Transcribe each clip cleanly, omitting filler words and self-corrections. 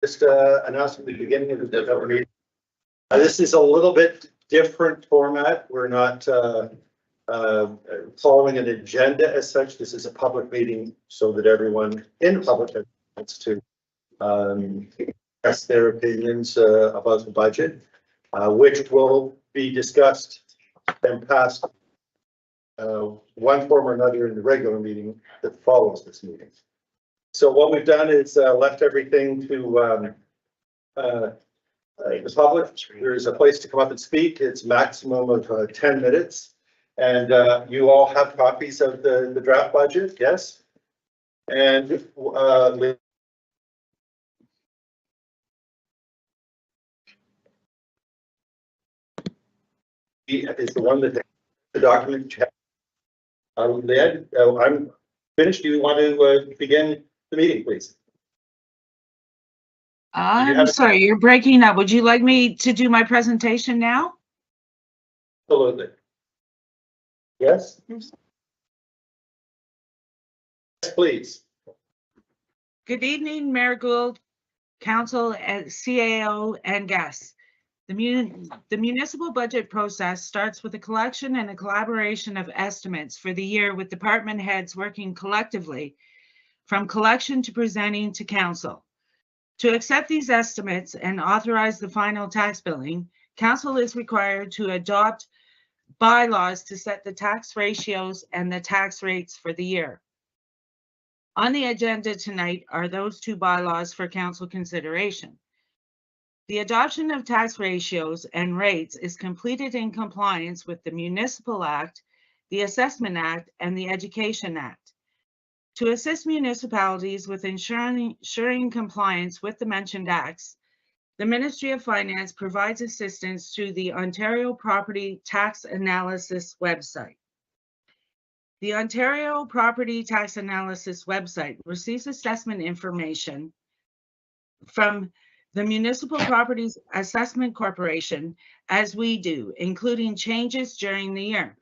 Just announced at the beginning of the meeting. This is a little bit different format. We're not following an agenda as such. This is a public meeting so that everyone in public has a chance to express their opinions about the budget, which will be discussed and passed one form or another in the regular meeting that follows this meeting. So what we've done is left everything to the public. There's a place to come up and speak. It's maximum of 10 minutes. And you all have copies of the draft budget, yes? And is the one that the document you have. Leanne, I'm finished. Do you want to begin the meeting, please? I'm sorry, you're breaking up. Would you like me to do my presentation now? Absolutely. Yes? Yes, please. Good evening, Mayor Gould, Council, CAO, and guests. The municipal budget process starts with a collection and a collaboration of estimates for the year, with department heads working collectively from collection to presenting to council. To accept these estimates and authorize the final tax billing, council is required to adopt bylaws to set the tax ratios and the tax rates for the year. On the agenda tonight are those two bylaws for council consideration. The adoption of tax ratios and rates is completed in compliance with the Municipal Act, the Assessment Act, and the Education Act. To assist municipalities with ensuring compliance with the mentioned acts, the Ministry of Finance provides assistance through the Ontario Property Tax Analysis website. The Ontario Property Tax Analysis website receives assessment information from the Municipal Properties Assessment Corporation, as we do, including changes during the year.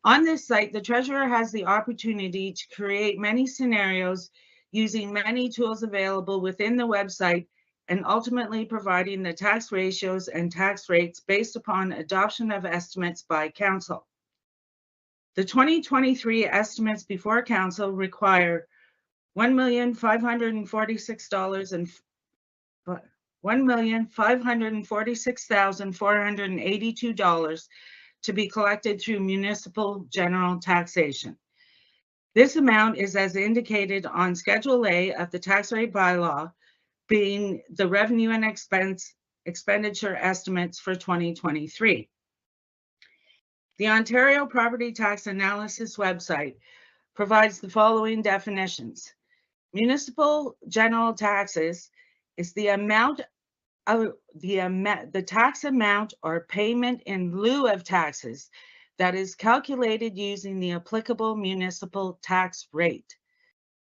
On this site, the treasurer has the opportunity to create many scenarios using many tools available within the website, and ultimately providing the tax ratios and tax rates based upon adoption of estimates by council. The 2023 estimates before council require $1,546,482 to be collected through municipal general taxation. This amount is as indicated on Schedule A of the tax rate bylaw, being the revenue and expenditure estimates for 2023. The Ontario Property Tax Analysis website provides the following definitions. Municipal general taxes is the amount of the tax amount or payment in lieu of taxes that is calculated using the applicable municipal tax rate.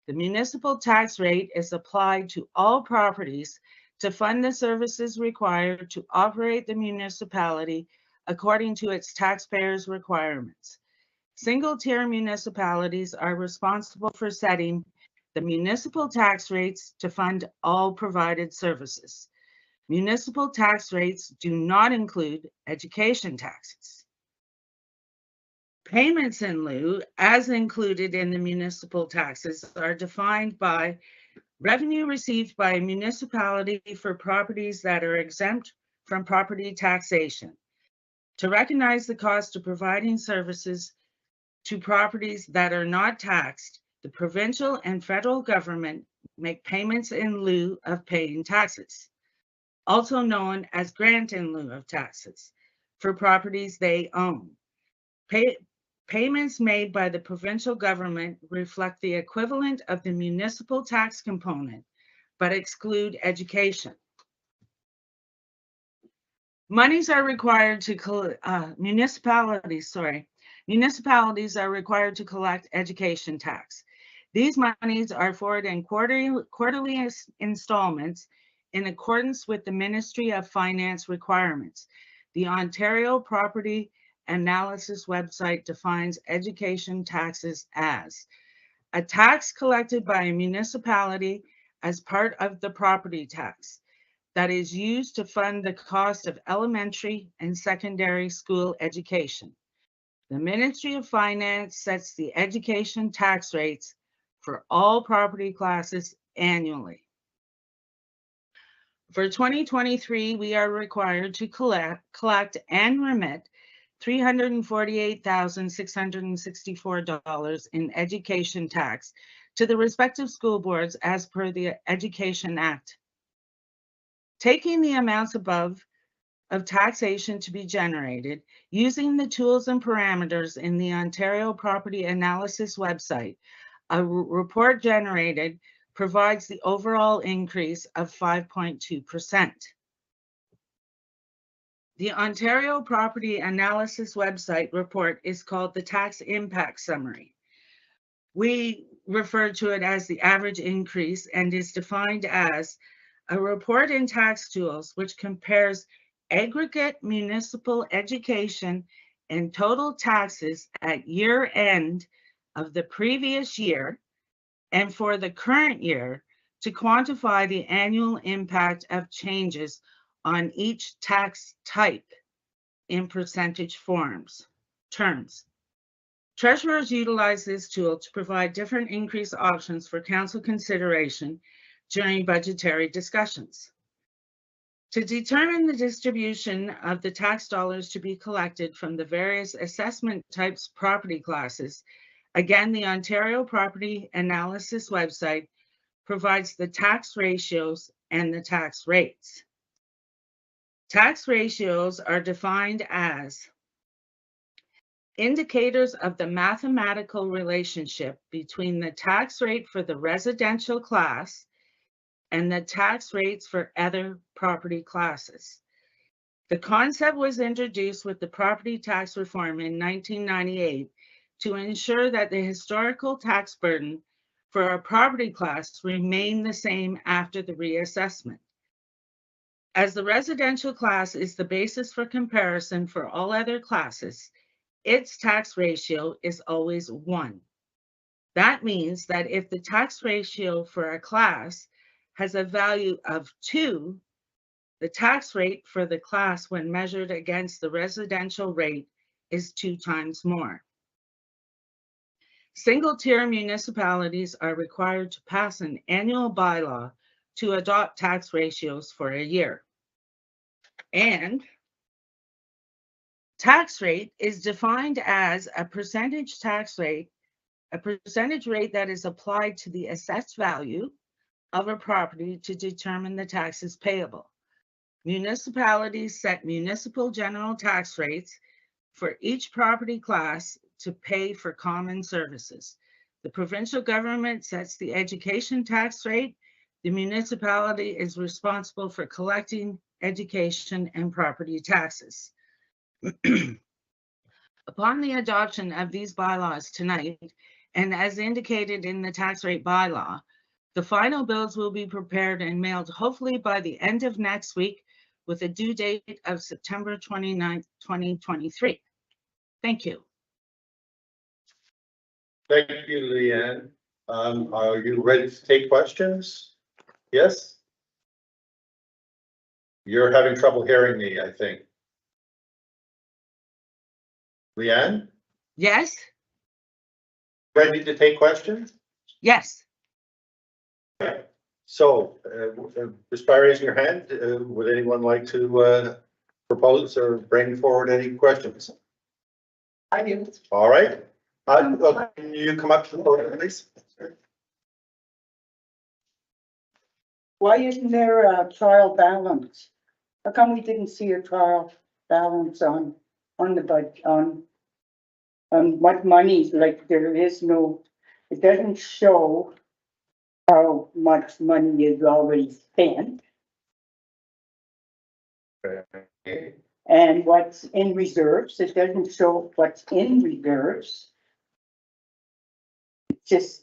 The municipal tax rate is applied to all properties to fund the services required to operate the municipality according to its taxpayers' requirements. Single-tier municipalities are responsible for setting the municipal tax rates to fund all provided services. Municipal tax rates do not include education taxes. Payments in lieu, as included in the municipal taxes, are defined by revenue received by a municipality for properties that are exempt from property taxation. To recognize the cost of providing services to properties that are not taxed, the provincial and federal government make payments in lieu of paying taxes, also known as grant in lieu of taxes, for properties they own. Payments made by the provincial government reflect the equivalent of the municipal tax component, but exclude education. Monies are required to municipalities are required to collect education tax. These monies are forwarded in quarterly installments in accordance with the Ministry of Finance requirements. The Ontario Property Analysis website defines education taxes as a tax collected by a municipality as part of the property tax that is used to fund the cost of elementary and secondary school education. The Ministry of Finance sets the education tax rates for all property classes annually. For 2023, we are required to collect and remit $348,664 in education tax to the respective school boards as per the Education Act. Taking the amounts above of taxation to be generated using the tools and parameters in the Ontario Property Analysis website, a report generated provides the overall increase of 5.2%. The Ontario Property Analysis website report is called the Tax Impact Summary. We refer to it as the average increase and is defined as a report in tax tools which compares aggregate municipal education and total taxes at year end of the previous year and for the current year to quantify the annual impact of changes on each tax type in percentage terms. Treasurers utilize this tool to provide different increase options for council consideration during budgetary discussions. To determine the distribution of the tax dollars to be collected from the various assessment types property classes, again, the Ontario Property Analysis website provides the tax ratios and the tax rates. Tax ratios are defined as indicators of the mathematical relationship between the tax rate for the residential class and the tax rates for other property classes. The concept was introduced with the property tax reform in 1998 to ensure that the historical tax burden for a property class remained the same after the reassessment. As the residential class is the basis for comparison for all other classes, its tax ratio is always 1. That means that if the tax ratio for a class has a value of 2, the tax rate for the class when measured against the residential rate is 2 times more. Single-tier municipalities are required to pass an annual bylaw to adopt tax ratios for a year. And tax rate is defined as a percentage tax rate, a percentage rate that is applied to the assessed value of a property to determine the taxes payable. Municipalities set municipal general tax rates for each property class to pay for common services. The provincial government sets the education tax rate. The municipality is responsible for collecting education and property taxes. Upon the adoption of these bylaws tonight, and as indicated in the tax rate bylaw, the final bills will be prepared and mailed hopefully by the end of next week with a due date of September 29th, 2023. Thank you. Thank you, Leanne. Are you ready to take questions? Yes? You're having trouble hearing me, I think. Leanne? Yes? Ready to take questions? Yes. Okay. So, just by raising your hand, would anyone like to propose or bring forward any questions? I do. All right. Can you come up to the podium, please? Why isn't there a trial balance? How come we didn't see a trial balance on the budget, on what money, like there is no, it doesn't show how much money is already spent Okay. and what's in reserves. It doesn't show what's in reserves. It's just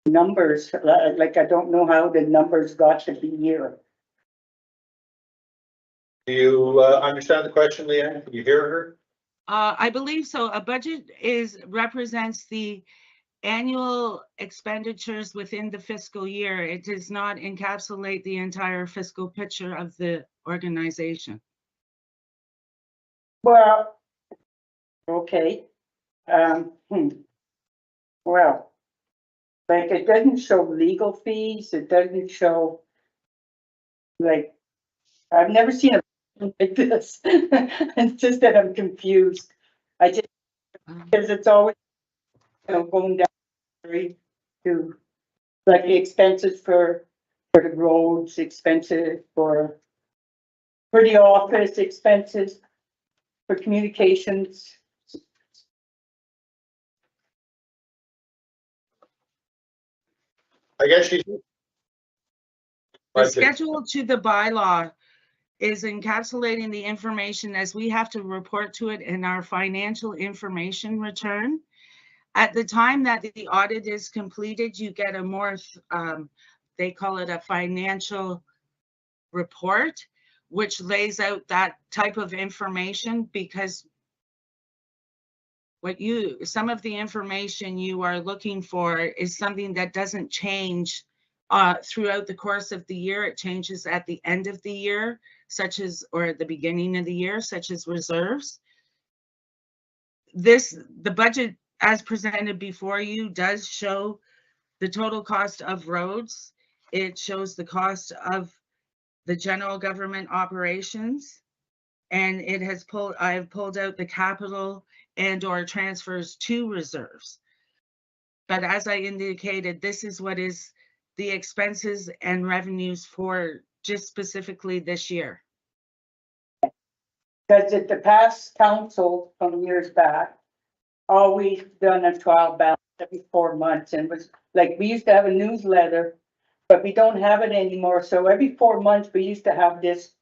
numbers, like I don't know how the numbers got to be here. Do you understand the question, Leanne? Can you hear her? I believe so. A budget represents the annual expenditures within the fiscal year. It does not encapsulate the entire fiscal picture of the organization. Well, okay, well, like, it doesn't show legal fees, it doesn't show, like, I've never seen a like this. It's just that I'm confused. I just, because it's always, going down to, like, the expenses for the roads, expenses for the office, expenses for communications. I guess she's. The Budget. schedule to the bylaw is encapsulating the information as we have to report to it in our financial information return. At the time that the audit is completed, you get a more, they call it a financial report, which lays out that type of information, because some of the information you are looking for is something that doesn't change throughout the course of the year. It changes at the end of the year, or at the beginning of the year, such as reserves. The budget as presented before you does show the total cost of roads. It shows the cost of the general government operations, and I've pulled out the capital and or transfers to reserves. But as I indicated, this is what is the expenses and revenues for just specifically this year. Because at the past council from years back, always done a trial balance every 4 months, and was like, we used to have a newsletter, but we don't have it anymore. So every 4 months, we used to have this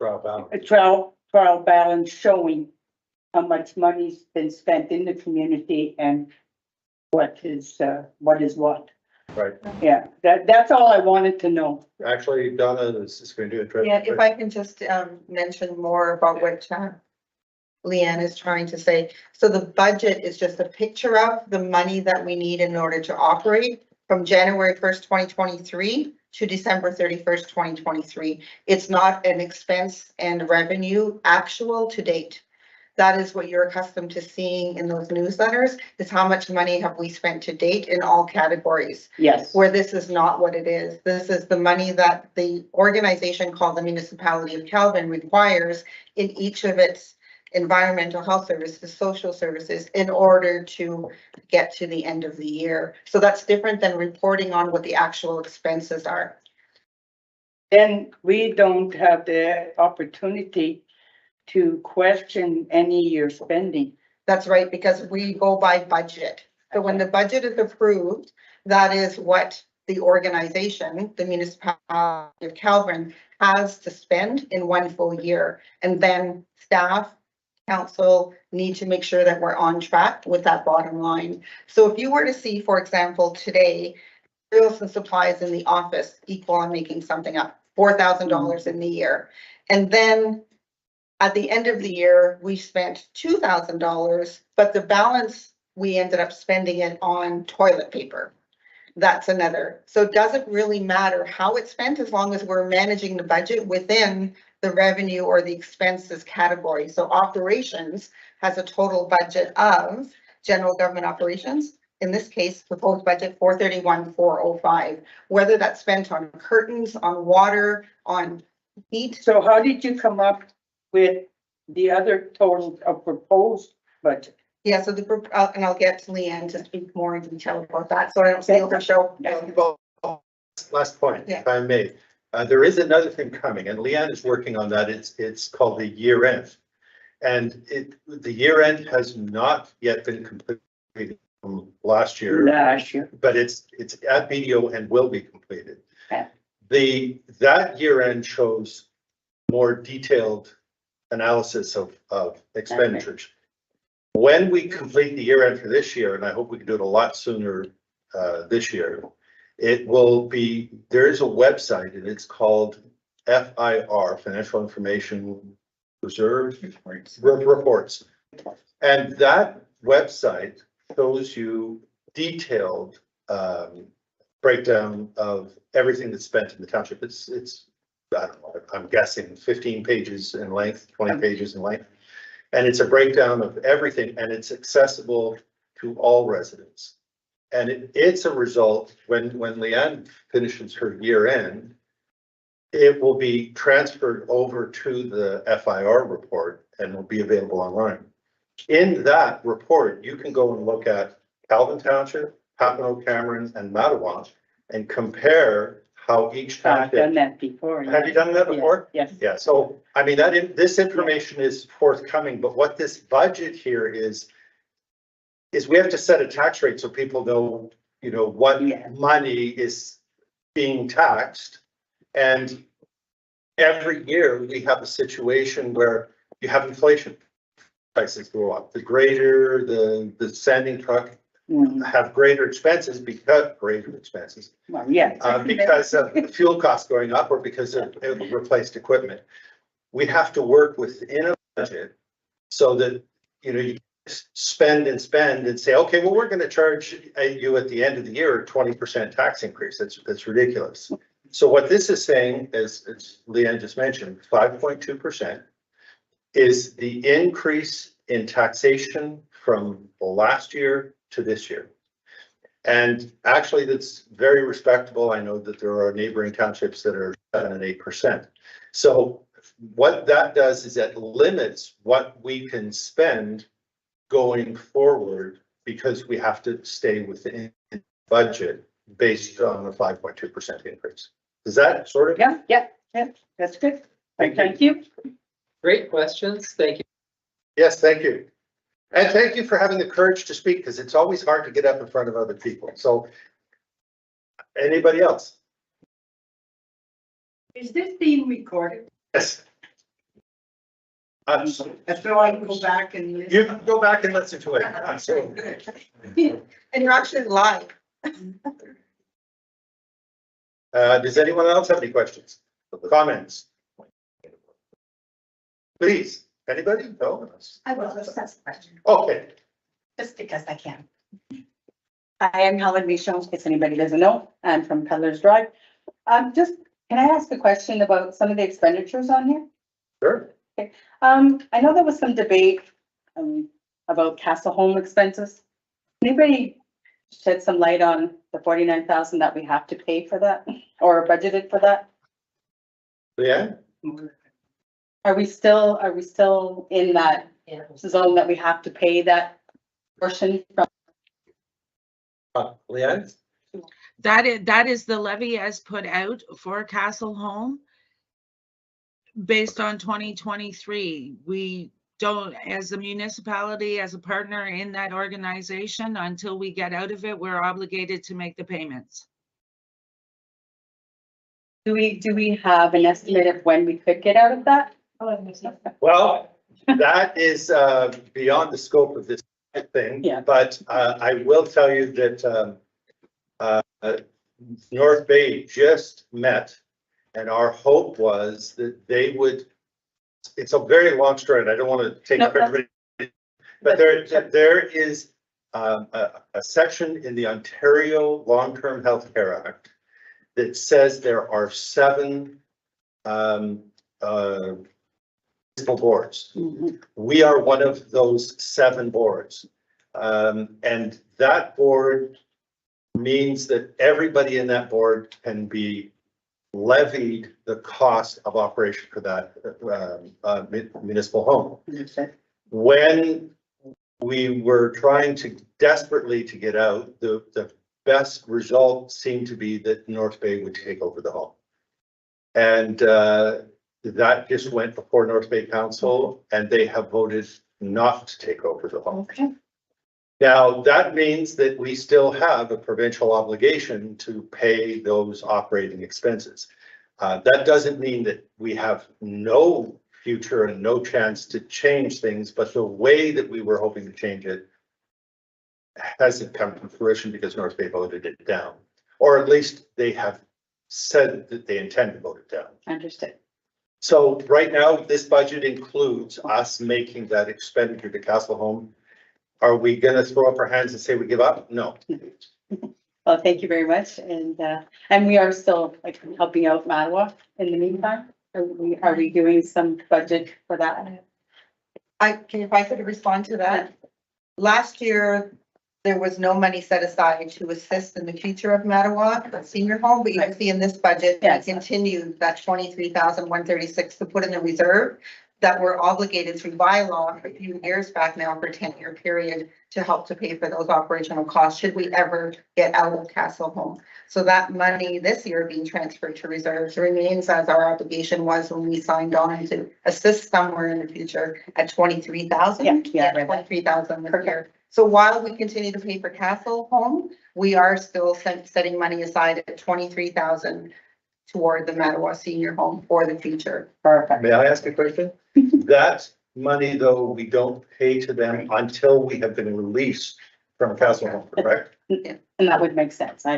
a trial balance showing how much money's been spent in the community and what is what. Right. Yeah, that's all I wanted to know. Actually, Donna is going to address. Yeah, if I can just mention more about what Leanne is trying to say. So the budget is just a picture of the money that we need in order to operate from January 1st, 2023 to December 31st, 2023. It's not an expense and revenue actual to date. That is what you're accustomed to seeing in those newsletters, is how much money have we spent to date in all categories. Yes. Where this is not what it is. This is the money that the organization called the Municipality of Calvin requires in each of its environmental health services, social services, in order to get to the end of the year. So that's different than reporting on what the actual expenses are. Then we don't have the opportunity to question any year spending. That's right, because we go by budget. So when the budget is approved, that is what the organization, the Municipality of Calvin, has to spend in one full year. And then staff, council need to make sure that we're on track with that bottom line. So if you were to see, for example, today, materials and supplies in the office equal, I'm making something up, $4,000 in the year. And then at the end of the year, we spent $2,000, but the balance, we ended up spending it on toilet paper. That's another. So it doesn't really matter how it's spent as long as we're managing the budget within the revenue or the expenses category. So operations has a total budget of general government operations. In this case, proposed budget 431,405. Whether that's spent on curtains, on water, on heat. So how did you come up with the other total of proposed budget? Yeah, so and I'll get to Leanne to speak more in detail about that, so I don't steal her show. Last point, Yeah. if I may. There is another thing coming, and Leanne is working on that. It's called the year end. And the year end has not yet been completed from last year. But it's at BDO and will be completed. Yeah. That year end shows more detailed analysis of expenditures. When we complete the year end for this year, and I hope we can do it a lot sooner this year, it will be, there is a website and it's called FIR, Financial Information Reserve Reports. And that website shows you detailed breakdown of everything that's spent in the township. It's, I don't know, I'm guessing 15 pages in length, 20 pages in length. And it's a breakdown of everything, and it's accessible to all residents. And it's a result, when Leanne finishes her year end, it will be transferred over to the FIR report and will be available online. In that report, you can go and look at Calvin Township, Papineau, Cameron, and Mattawa, and compare how each I've done township. that before. Have you done that before? Yes. Yeah, so, I mean, this information is forthcoming, but what this budget here is we have to set a tax rate so people know, you know, what Yeah. money is being taxed. And every year we have a situation where you have inflation. Prices go up. The grader, the sanding truck have greater expenses because Well, yeah. because of the fuel costs going up or because of replaced equipment. We have to work within a budget so that, you know, you spend and say, okay, well, we're going to charge you at the end of the year a 20% tax increase. That's ridiculous. So what this is saying, as Leanne just mentioned, 5.2% is the increase in taxation from last year to this year. And actually, that's very respectable. I know that there are neighboring townships that are 7 and 8%. So what that does is that limits what we can spend going forward because we have to stay within the budget based on the 5.2% increase. Is that sort of? Yeah, that's good. Thank you. Great questions. Thank you. Yes, thank you. And thank you for having the courage to speak, because it's always hard to get up in front of other people. So anybody else? Is this being recorded? Yes. So I can go back and listen. You can go back and listen to it. Absolutely. And you're actually live. Does anyone else have any questions, comments? Please, anybody? No? I will just ask a question, Okay. just because I can. I am Helen Michon, if anybody doesn't know, I'm from Peddler's Drive. Just, can I ask a question about some of the expenditures on here? Sure. I know there was some debate, about Castle Home expenses. Anybody shed some light on the 49,000 that we have to pay for that, or budgeted for that? Leanne? Are we still in that zone that we have to pay that portion from? Leanne? That is the levy as put out for Castle Home. Based on 2023, we don't, as a municipality, as a partner in that organization, until we get out of it, we're obligated to make the payments. Do we have an estimate of when we could get out of that? Well, that is beyond the scope of this thing. Yeah. But I will tell you that North Bay just met, and our hope was that they would. It's a very long story, and I don't want to take up everybody. But there is a section in the Ontario Long-Term Health Care Act that says there are 7 municipal boards. We are one of those 7 boards. And that board means that everybody in that board can be levied the cost of operation for that municipal home. When we were trying to desperately to get out, the best result seemed to be that North Bay would take over the home. And that just went before North Bay Council, and they have voted not to take over the home. Okay. Now, that means that we still have a provincial obligation to pay those operating expenses. That doesn't mean that we have no future and no chance to change things, but the way that we were hoping to change it hasn't come to fruition because North Bay voted it down, or at least they have said that they intend to vote it down. Understood. So right now, this budget includes us making that expenditure to Castle Home. Are we gonna throw up our hands and say we give up? No. Well, thank you very much. And we are still like helping out Mattawa in the meantime. Are we doing some budget for that? If I could respond to that. Last year, there was no money set aside to assist in the future of Mattawa, the senior home, but you can see in this budget, we Yes. continued that 23,136 to put in the reserve that were obligated through bylaw a few years back now for 10-year period to help to pay for those operational costs, should we ever get out of Castle Home. So that money this year being transferred to reserves remains as our obligation was when we signed on to assist somewhere in the future at 23,000. Yeah. 23,000 this year. So while we continue to pay for Castle Home, we are still setting money aside at 23,000 toward the Mattawa Senior Home for the future. Perfect. May I ask a question? That money, though, we don't pay to them until we have been released from Castle Home, correct? And that would make sense. I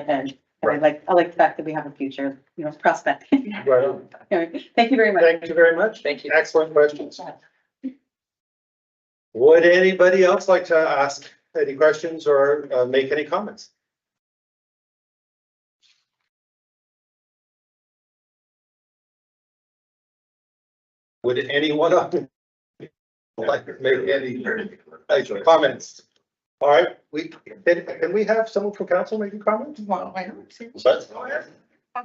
like the fact that we have a future, prospect. Right on. Anyway, thank you very much. Thank you very much. Thank you. Excellent questions. Would anybody else like to ask any questions or make any comments? Would anyone like to make any comments? All right, can we have someone from council make a comment? Well, I don't see. But-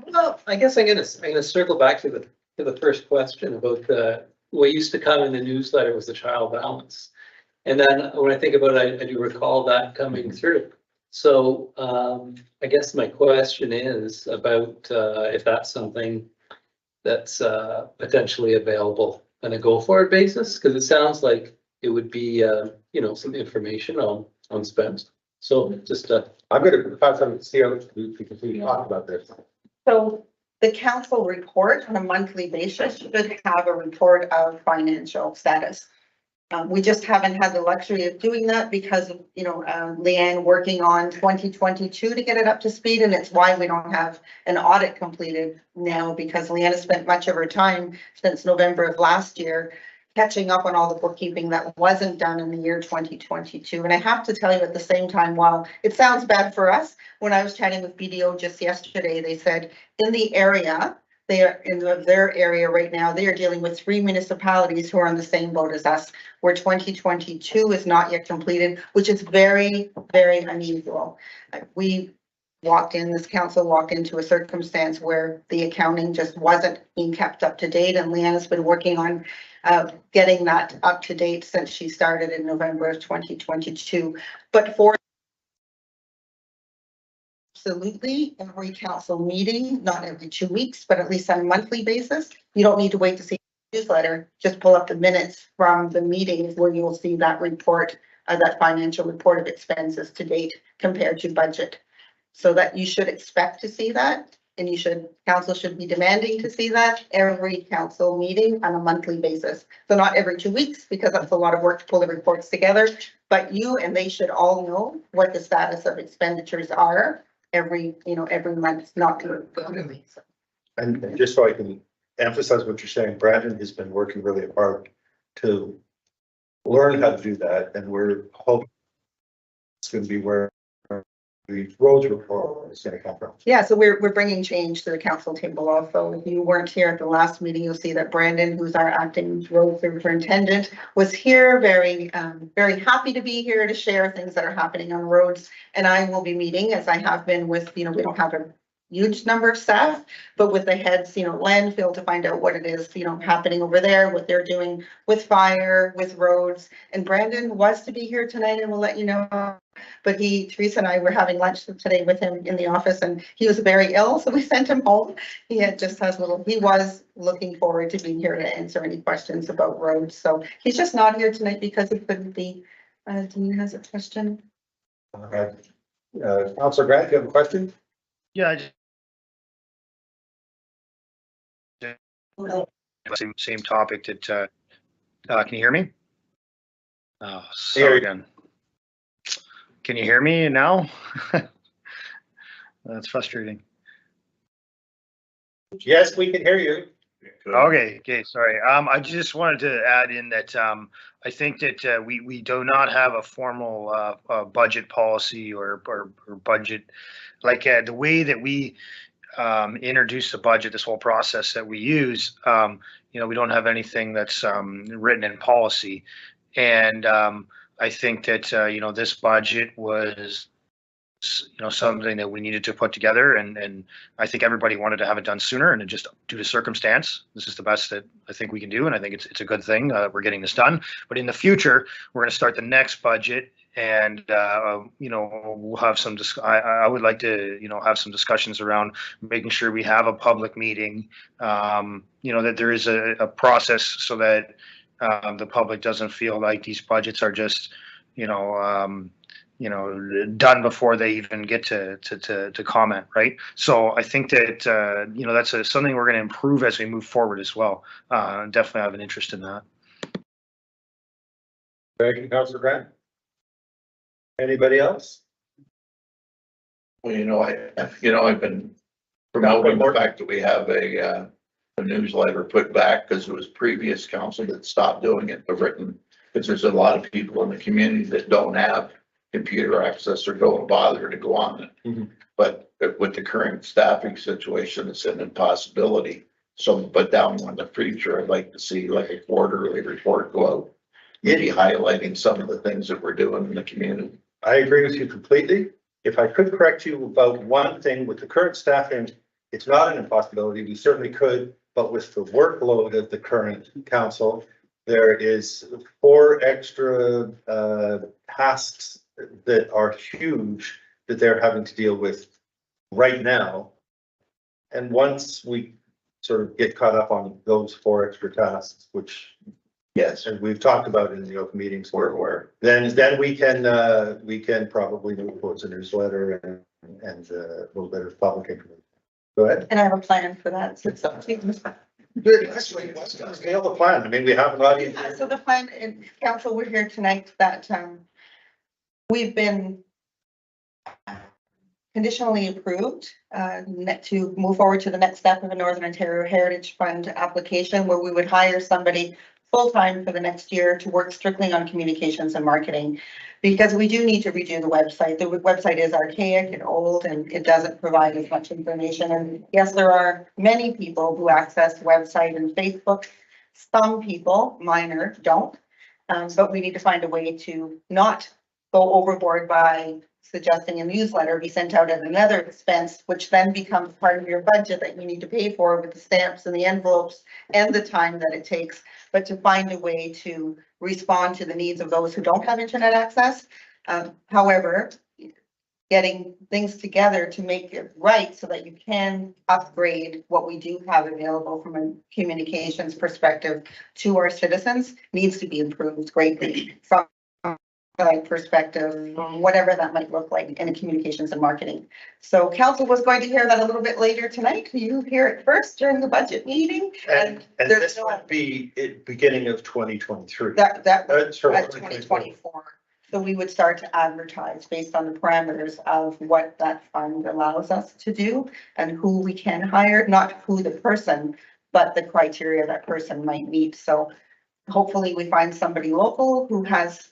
Well, I guess I'm gonna circle back to the first question about what used to come in the newsletter was the child balance. And then when I think about it, I do recall that coming through. So I guess my question is about if that's something that's potentially available on a go-forward basis, because it sounds like it would be, some information on spends. So just I'm gonna pass on to see how we can continue to talk about this. So the council report on a monthly basis should have a report of financial status. We just haven't had the luxury of doing that because of, Leanne working on 2022 to get it up to speed. And it's why we don't have an audit completed now, because Leanne has spent much of her time since November of last year catching up on all the bookkeeping that wasn't done in the year 2022. And I have to tell you at the same time, while it sounds bad for us, when I was chatting with BDO just yesterday, they said in the area, they are in their area right now, they are dealing with 3 municipalities who are on the same boat as us, where 2022 is not yet completed, which is very, very unusual. This council walked into a circumstance where the accounting just wasn't being kept up to date, and Leanne has been working on getting that up to date since she started in November of 2022. But for absolutely every council meeting, not every 2 weeks, but at least on a monthly basis, you don't need to wait to see the newsletter. Just pull up the minutes from the meetings where you will see that report, that financial report of expenses to date compared to budget. So that you should expect to see that, and council should be demanding to see that every council meeting on a monthly basis. So not every 2 weeks, because that's a lot of work to pull the reports together, but you and they should all know what the status of expenditures are every month, not quarterly. And just so I can emphasize what you're saying, Brandon has been working really hard to learn how to do that, and we're hoping it's going to be where the roads report is going to come from. Yeah, so we're bringing change to the council table also. If you weren't here at the last meeting, you'll see that Brandon, who's our acting road superintendent, was here, very happy to be here to share things that are happening on roads. And I will be meeting, as I have been with, we don't have a huge number of staff, but with the heads, landfill, to find out what it is, happening over there, what they're doing with fire, with roads. And Brandon was to be here tonight, and we'll let you know. But Teresa and I were having lunch today with him in the office, and he was very ill, so we sent him home. He was looking forward to being here to answer any questions about roads. So he's just not here tonight because he couldn't be. Dean has a question. Councilor Grant, you have a question? Yeah, same topic that, can you hear me? Oh, sorry again. Can you hear me now? That's frustrating. Yes, we can hear you. Okay, sorry. I just wanted to add in that, I think that, we do not have a formal, budget policy or budget, like, the way that we, introduce the budget, this whole process that we use, we don't have anything that's, written in policy. And, I think that, this budget was, something that we needed to put together, and I think everybody wanted to have it done sooner, and it just due to circumstance, this is the best that I think we can do, and I think it's a good thing, we're getting this done. But in the future, we're going to start the next budget, and we'll have some I would like to have some discussions around making sure we have a public meeting, that there is a process so that the public doesn't feel like these budgets are just done before they even get to comment, right? So I think that that's something we're going to improve as we move forward as well. Definitely have an interest in that. Thank you, Councillor Grant. Anybody else? Well, I've been promoting the fact that we have a newsletter put back because it was previous council that stopped doing it, but written, because there's a lot of people in the community that don't have computer access or don't bother to go on it. Mm-hmm. But with the current staffing situation, it's an impossibility. So, but down in the future, I'd like to see like a quarterly report go out, maybe highlighting some of the things that we're doing in the community. I agree with you completely. If I could correct you about one thing, with the current staffing, it's not an impossibility. We certainly could, but with the workload of the current council, there is 4 extra tasks that are huge that they're having to deal with right now. And once we sort of get caught up on those 4 extra tasks, which yes, and we've talked about in the open meetings, where then we can probably move towards a newsletter and a little bit of public information. Go ahead. And I have a plan for that. So Good. Actually, let's scale the plan. I mean, we have an audience. So the plan, and council, we're here tonight that we've been conditionally approved to move forward to the next step of a Northern Ontario Heritage Fund application, where we would hire somebody full-time for the next year to work strictly on communications and marketing, because we do need to redo the website. The website is archaic and old, and it doesn't provide as much information. And yes, there are many people who access the website and Facebook. Some people, minor, don't. But we need to find a way to not go overboard by suggesting a newsletter be sent out at another expense, which then becomes part of your budget that you need to pay for with the stamps and the envelopes and the time that it takes, but to find a way to respond to the needs of those who don't have internet access. However, getting things together to make it right so that you can upgrade what we do have available from a communications perspective to our citizens needs to be improved greatly from perspective, whatever that might look like in communications and marketing. So council was going to hear that a little bit later tonight. You hear it first during the budget meeting. And this would be at beginning of 2023. That at 2024. 2024. So we would start to advertise based on the parameters of what that fund allows us to do and who we can hire, not who the person, but the criteria that person might meet. So hopefully we find somebody local who has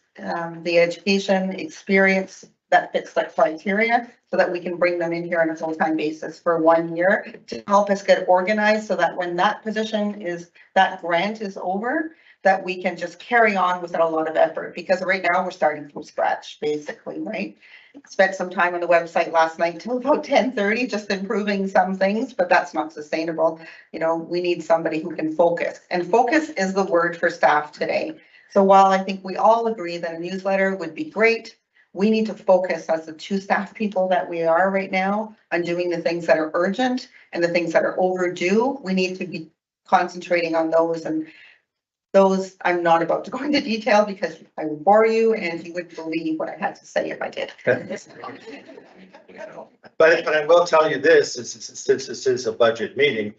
the education experience that fits that criteria, so that we can bring them in here on a full-time basis for 1 year to help us get organized, so that when that that grant is over, that we can just carry on without a lot of effort, because right now we're starting from scratch, basically, right? Spent some time on the website last night till about 10:30, just improving some things, but that's not sustainable. We need somebody who can focus, and focus is the word for staff today. So while I think we all agree that a newsletter would be great, we need to focus as the 2 staff people that we are right now on doing the things that are urgent and the things that are overdue. We need to be concentrating on those, and those I'm not about to go into detail because I would bore you and you would believe what I had to say if I did. But I will tell you this, since this is a budget meeting,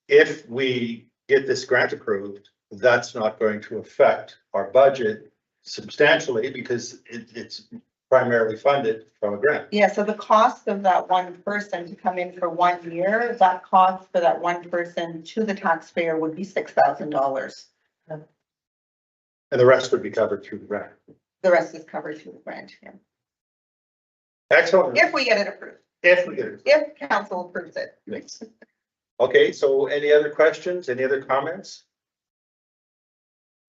if we get this grant approved, that's not going to affect our budget substantially, because it's primarily funded from a grant. Yeah, so the cost of that one person to come in for 1 year, that cost for that one person to the taxpayer would be $6,000. And the rest would be covered through the grant. The rest is covered through the grant, yeah. Excellent. If we get it approved, If we get it. if council approves it. Yes. Okay, so any other questions, any other comments?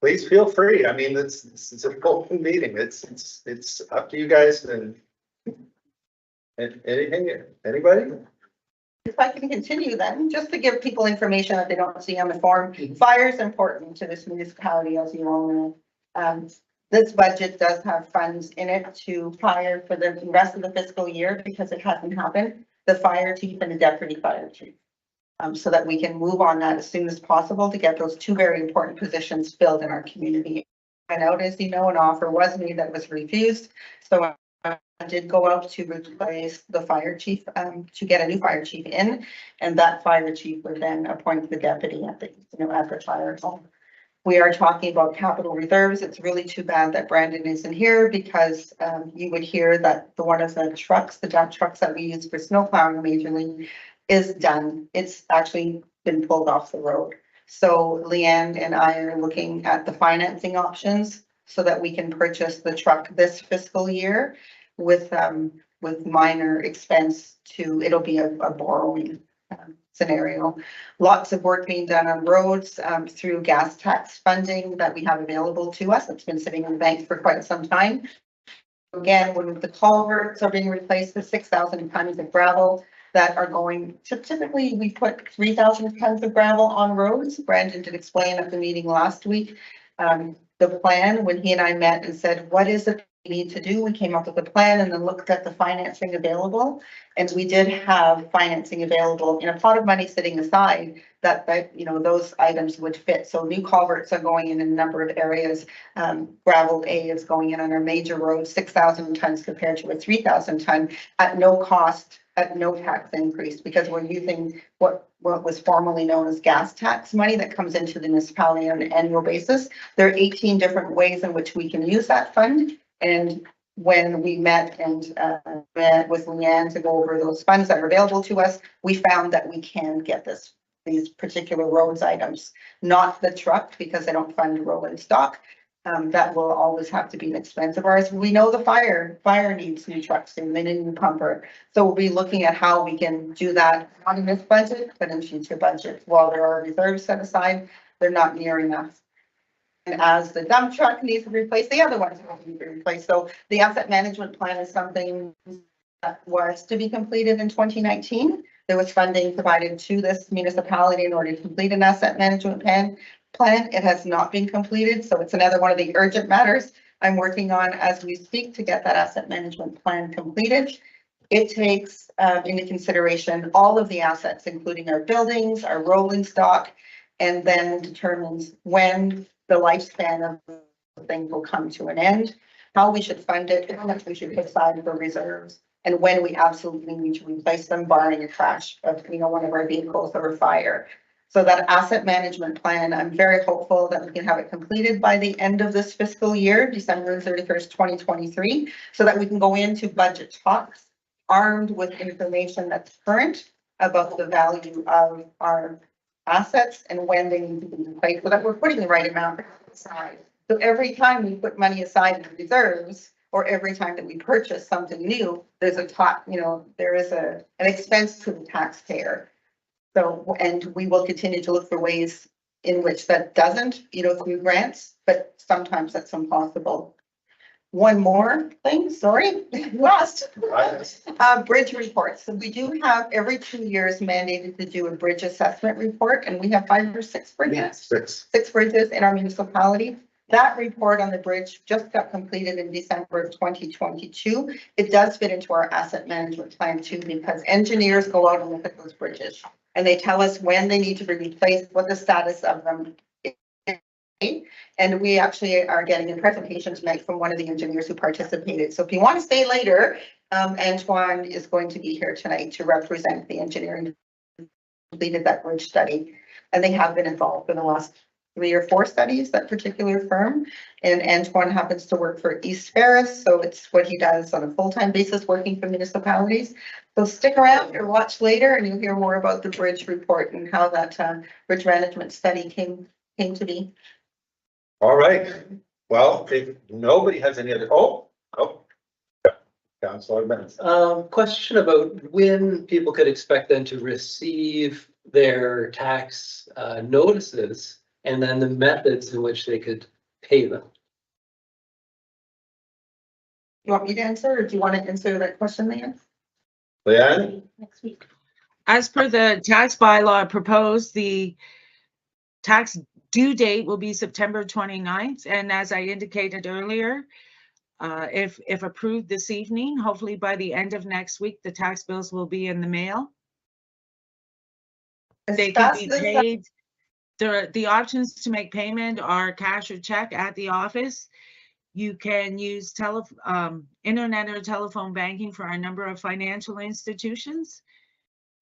Please feel free. I mean, it's an open meeting. It's up to you guys and anything, anybody? If I can continue then, just to give people information that they don't see on the form, fire is important to this municipality, as you all know. This budget does have funds in it to hire for the rest of the fiscal year, because it hasn't happened, the fire chief and the deputy fire chief. So that we can move on that as soon as possible to get those two very important positions filled in our community. And out, as you know, an offer was made that was refused, so I did go out to replace the fire chief, to get a new fire chief in, and that fire chief would then appoint the deputy at the, at the fire home. We are talking about capital reserves. It's really too bad that Brandon isn't here, because you would hear that one of the trucks, the dump trucks that we use for snow plowing majorly, is done. It's actually been pulled off the road. So Leanne and I are looking at the financing options so that we can purchase the truck this fiscal year with minor expense to, it'll be a borrowing scenario. Lots of work being done on roads through gas tax funding that we have available to us. It's been sitting in the bank for quite some time. Again, when the culverts are being replaced, the 6,000 tons of gravel that are going to, typically we put 3,000 tons of gravel on roads. Brandon did explain at the meeting last week. The plan, when he and I met and said, what is it we need to do? We came up with a plan and then looked at the financing available. And we did have financing available in a pot of money sitting aside that those items would fit. So new culverts are going in a number of areas. Gravel A is going in on our major roads, 6,000 tons compared to a 3,000 ton at no cost, at no tax increase, because we're using what was formerly known as gas tax money that comes into the municipality on an annual basis. There are 18 different ways in which we can use that fund. And when we met met with Leanne to go over those funds that are available to us, we found that we can get these particular roads items, not the truck, because they don't fund rolling stock. That will always have to be an expense of ours. We know the fire needs new trucks soon, they need a new pumper. So we'll be looking at how we can do that, not in this budget, but in future budgets. While there are reserves set aside, they're not near enough. And as the dump truck needs to replace, the other ones will need to be replaced. So the asset management plan is something that was to be completed in 2019. There was funding provided to this municipality in order to complete an asset management plan. It has not been completed, so it's another one of the urgent matters I'm working on as we speak to get that asset management plan completed. It takes into consideration all of the assets, including our buildings, our rolling stock, and then determines when the lifespan of the thing will come to an end, how we should fund it, how much we should put aside for reserves, and when we absolutely need to replace them, barring a crash of one of our vehicles or a fire. So that asset management plan, I'm very hopeful that we can have it completed by the end of this fiscal year, December 31st, 2023, so that we can go into budget talks armed with information that's current about the value of our assets and when they need to be replaced, so that we're putting the right amount aside. So every time we put money aside in reserves, or every time that we purchase something new, there's there is an expense to the taxpayer. So, and we will continue to look for ways in which that doesn't, through grants, but sometimes that's impossible. One more thing, sorry, last. Bridge reports. So we do have every 2 years mandated to do a bridge assessment report, and we have 5 or 6 bridges. Yes, 6 bridges in our municipality. That report on the bridge just got completed in December of 2022. It does fit into our asset management plan too, because engineers go out and look at those bridges and they tell us when they need to be replaced, what the status of them is. And we actually are getting a presentation tonight from one of the engineers who participated. So if you want to stay later, Antoine is going to be here tonight to represent the engineering who completed that bridge study. And they have been involved for the last 3 or 4 studies, that particular firm. And Antoine happens to work for East Ferris, so it's what he does on a full-time basis, working for municipalities. So stick around or watch later and you'll hear more about the bridge report and how that bridge management study came to be. All right, well, if nobody has any other, Councilor Benz. Question about when people could expect them to receive their tax notices and then the methods in which they could pay them. You want me to answer or do you want to answer that question, Leanne? Leanne? Next week. As per the tax bylaw proposed, the tax due date will be September 29th. And as I indicated earlier, if approved this evening, hopefully by the end of next week, the tax bills will be in the mail. They can be paid. The options to make payment are cash or check at the office. You can use internet or telephone banking for a number of financial institutions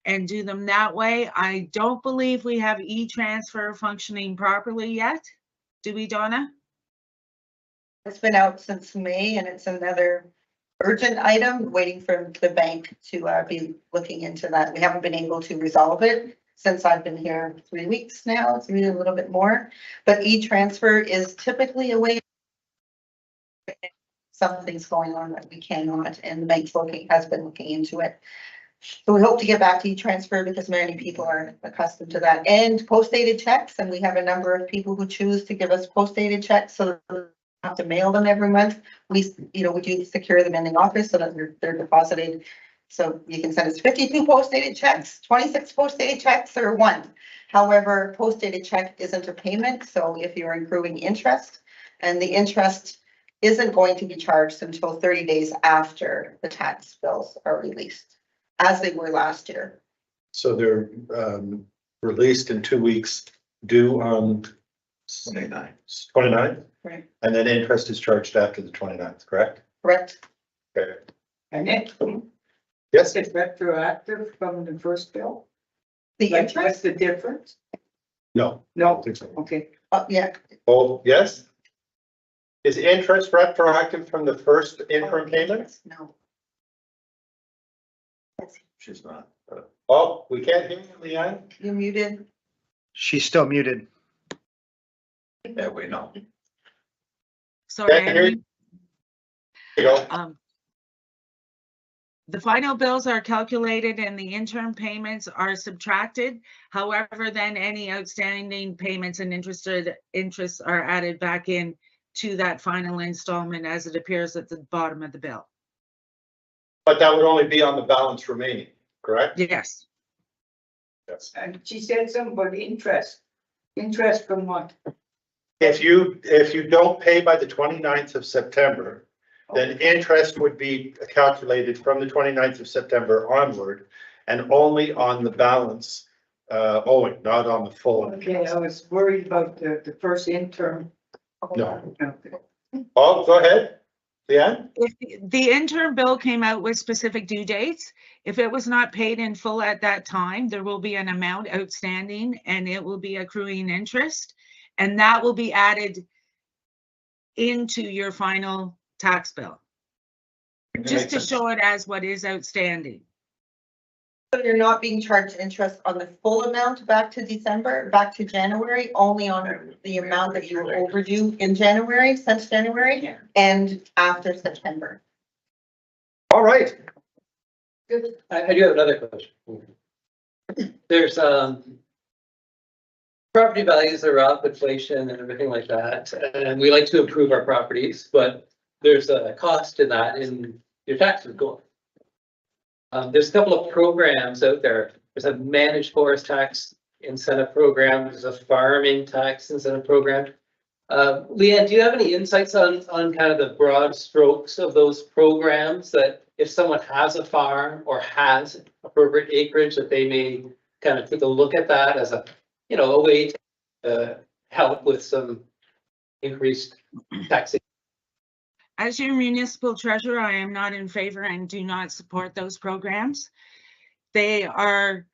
and do them that way. I don't believe we have e-transfer functioning properly yet. Do we, Donna? It's been out since May and it's another urgent item, waiting for the bank to be looking into that. We haven't been able to resolve it since I've been here 3 weeks now. It's really a little bit more, but e-transfer is typically a way. Something's going on that we cannot, and the bank's has been looking into it. So we hope to get back to e-transfer because many people are accustomed to that, and post-dated checks. And we have a number of people who choose to give us post-dated checks, so we have to mail them every month. We do secure them in the office so that they're deposited. So you can send us 52 post-dated checks, 26 post-dated checks, or 1. However, post-dated check isn't a payment. So if you're accruing interest, and the interest isn't going to be charged until 30 days after the tax bills are released, as they were last year. So they're released in 2 weeks, due on 29th? Right. And then interest is charged after the 29th, correct? Correct. Okay. And it, Yes, it's retroactive from the first bill? The Like, what's interest, the difference? no, I No, don't think so. okay. yeah. Oh, yes? Is interest retroactive from the first interim payment? No. She's not. Oh, we can't hear you, Leanne? You're muted. She's still muted. Yeah, we know. Sorry. Can't hear you. There you go. The final bills are calculated and the interim payments are subtracted. However, then any outstanding payments and interests are added back in to that final installment as it appears at the bottom of the bill. But that would only be on the balance remaining, correct? Yes. Yes. And she said something about interest. Interest from what? If you don't pay by the 29th of September, then interest would be calculated from the 29th of September onward and only on the balance owing, not on the full. Okay, I was worried about the first interim. No. Okay. Oh, go ahead, Leanne? If the interim bill came out with specific due dates, if it was not paid in full at that time, there will be an amount outstanding and it will be accruing interest. And that will be added into your final tax bill, just to show it as what is outstanding. So you're not being charged interest on the full amount back to January, only on the amount that you were overdue in January, since January, and after September. All right. I do have another question. There's property values are up, inflation and everything like that, and we like to improve our properties, but there's a cost in that in your taxes going. There's a couple of programs out there. There's a managed forest tax incentive program. There's a farming tax incentive program. Leanne, do you have any insights on kind of the broad strokes of those programs, that if someone has a farm or has appropriate acreage, that they may kind of take a look at that as a way to help with some increased taxation? As your municipal treasurer, I am not in favor and do not support those programs. They are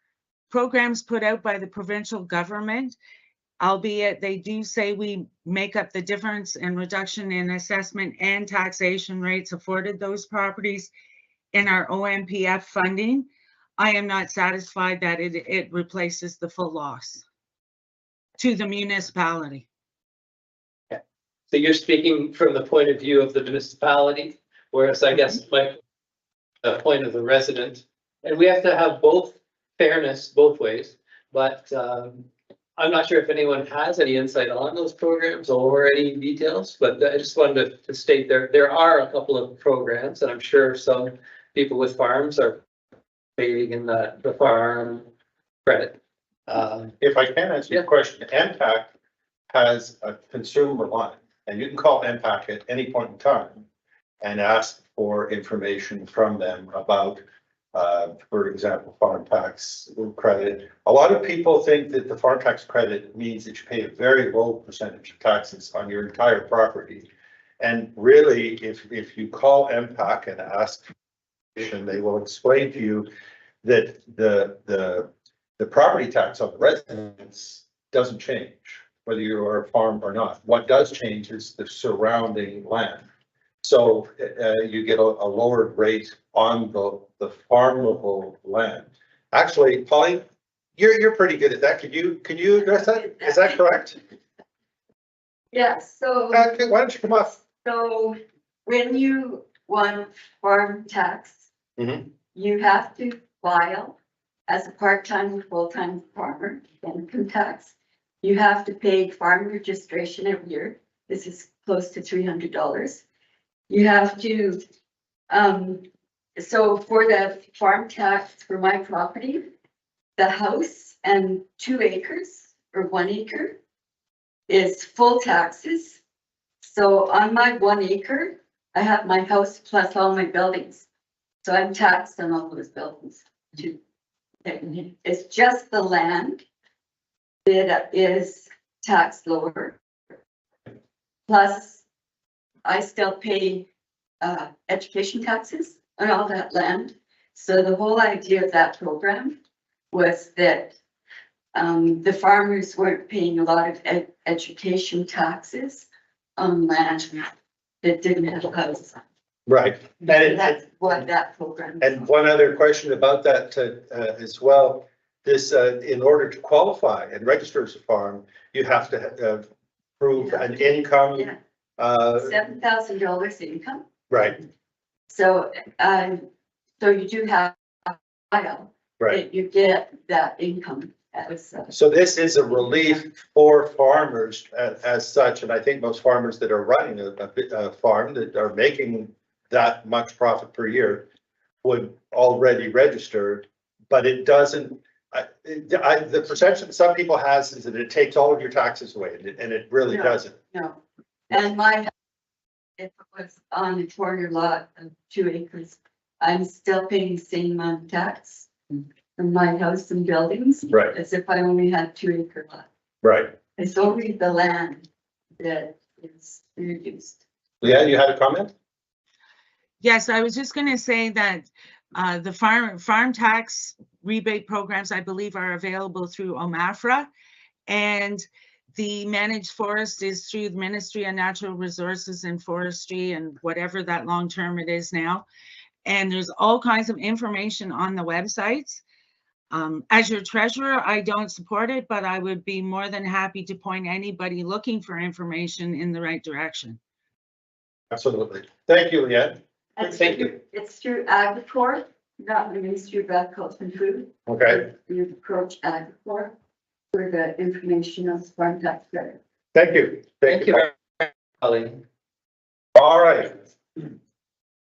programs put out by the provincial government. albeit they do say we make up the difference in reduction in assessment and taxation rates afforded those properties in our OMPF funding. I am not satisfied that it replaces the full loss to the municipality. So you're speaking from the point of view of the municipality, whereas I guess the point of the resident, and we have to have both fairness both ways, but I'm not sure if anyone has any insight on those programs or any details, but I just wanted to state there are a couple of programs, and I'm sure some people with farms are paying in the farm credit. If I can answer your question, MPAC has a consumer line, and you can call MPAC at any point in time and ask for information from them about, for example, farm tax credit. A lot of people think that the farm tax credit means that you pay a very low percentage of taxes on your entire property. And really, if you call MPAC and ask, and they will explain to you that the property tax on the residents doesn't change, whether you are a farm or not. What does change is the surrounding land. So you get a lower rate on the farmable land. Actually, Pauline, you're pretty good at that. Can you address that? Is that correct? Yes, so, Okay, why don't you come up? so when you want farm tax, Mhm. you have to file as a part-time or full-time farmer, income tax. You have to pay farm registration every year. This is close to $300. You have to, so for the farm tax for my property, the house and 2 acres or 1 acre is full taxes. So on my 1 acre, I have my house plus all my buildings. So I'm taxed on all those buildings too. It's just the land that is taxed lower. Plus, I still pay education taxes on all that land. So the whole idea of that program was that the farmers weren't paying a lot of education taxes on land that didn't have houses. Right. And that's what that program is. And one other question about that as well, this, in order to qualify and register as a farm, you have to prove an income. Yeah. Uh, $7,000 income. right, So, so you do have a file right. that you get that income as. So this is a relief for farmers as such, and I think most farmers that are running a farm that are making that much profit per year would already register, but it doesn't. The perception some people has is that it takes all of your taxes away, and it really No. doesn't. No, and my, if it was on a corner lot of 2 acres, I'm still paying the same amount of tax from my house and buildings. Right. As if I only had 2 acre lot. Right. It's only the land that is reduced. Leanne, you had a comment? Yes, I was just going to say that the farm tax rebate programs, I believe, are available through OMAFRA, and the managed forest is through the Ministry of Natural Resources and Forestry and whatever that long term it is now. And there's all kinds of information on the websites. As your treasurer, I don't support it, but I would be more than happy to point anybody looking for information in the right direction. Absolutely. Thank you, Leanne. Thank you. It's through Agricor, not the Ministry of Agriculture and Food. Okay, You approach Agricor for the information on farm tax credit. thank you. Thank you, Colleen. All right.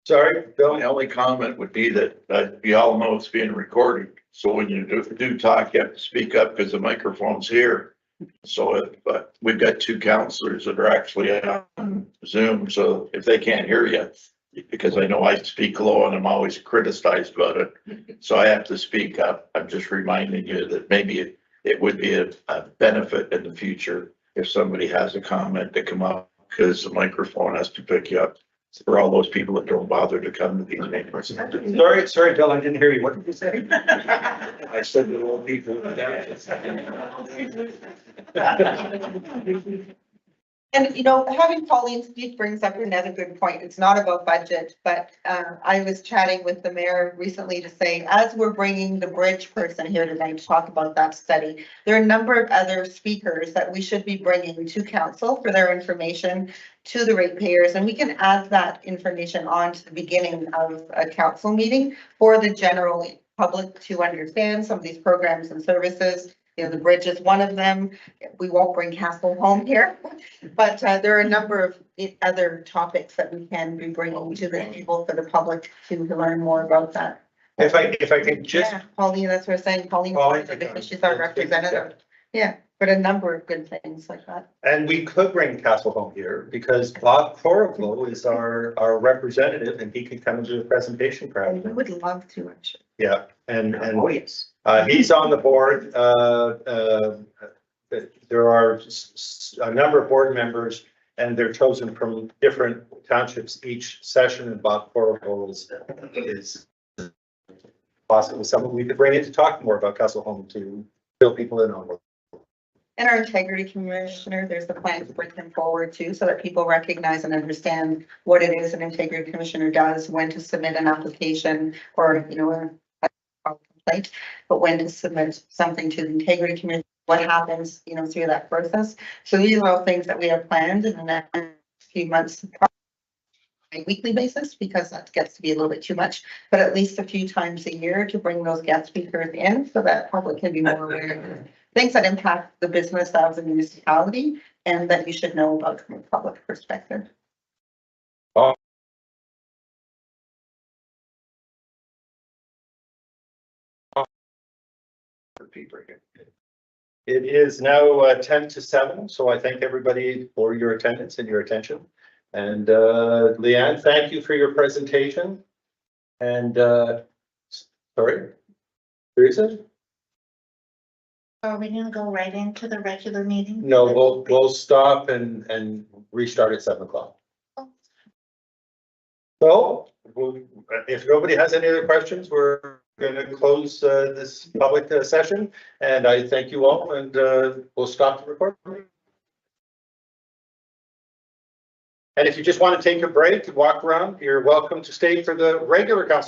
Sorry, Bill. My only comment would be that you all know it's being recorded. So when you do talk, you have to speak up because the microphone's here. So but we've got 2 counselors that are actually on Zoom. So if they can't hear you, because I know I speak low and I'm always criticized about it. So I have to speak up. I'm just reminding you that maybe it would be a benefit in the future if somebody has a comment to come up because the microphone has to pick you up. For all those people that don't bother to come to these meetings. Sorry, Bill, I didn't hear you. What did you say? I said to all people. And, you know, having Pauline speak brings up another good point. It's not about budget, but I was chatting with the mayor recently to say, as we're bringing the bridge person here tonight to talk about that study, there are a number of other speakers that we should be bringing to council for their information to the ratepayers, and we can add that information on to the beginning of a council meeting for the general public to understand some of these programs and services. You know, the bridge is one of them. We won't bring Castle home here, but there are a number of other topics that we can be bringing to the table for the public to learn more about that. If I can just, Yeah, Pauline, that's what I'm saying. Pauline, because she's our representative. Yeah, but a number of good things like that. and we could bring Castle home here because Bob Corriveau is our representative and he could come and do a presentation perhaps. We would love to, actually. Yeah, and yes. he's on the board. There are a number of board members and they're chosen from different townships each session, and Bob Corriveau is possibly someone we could bring in to talk more about Castle home to fill people in on. And our integrity commissioner, there's the plan to bring him forward too, so that people recognize and understand what it is an integrity commissioner does, when to submit an application or, you know, a complaint, but when to submit something to the integrity commission, what happens, you know, through that process. So these are all things that we have planned in the next few months, a weekly basis, because that gets to be a little bit too much, but at least a few times a year to bring those guest speakers in so that public can be more aware of things that impact the business of the municipality and that you should know about from a public perspective. It is now 10 to 7, so I thank everybody for your attendance and your attention. And Leanne, thank you for your presentation. And sorry, Teresa? Are we gonna go right into the regular meeting? No, we'll stop and restart at 7 o'clock. So if nobody has any other questions, we're going to close this public session, and I thank you all, and we'll stop the recording. And if you just want to take a break and walk around, you're welcome to stay for the regular council.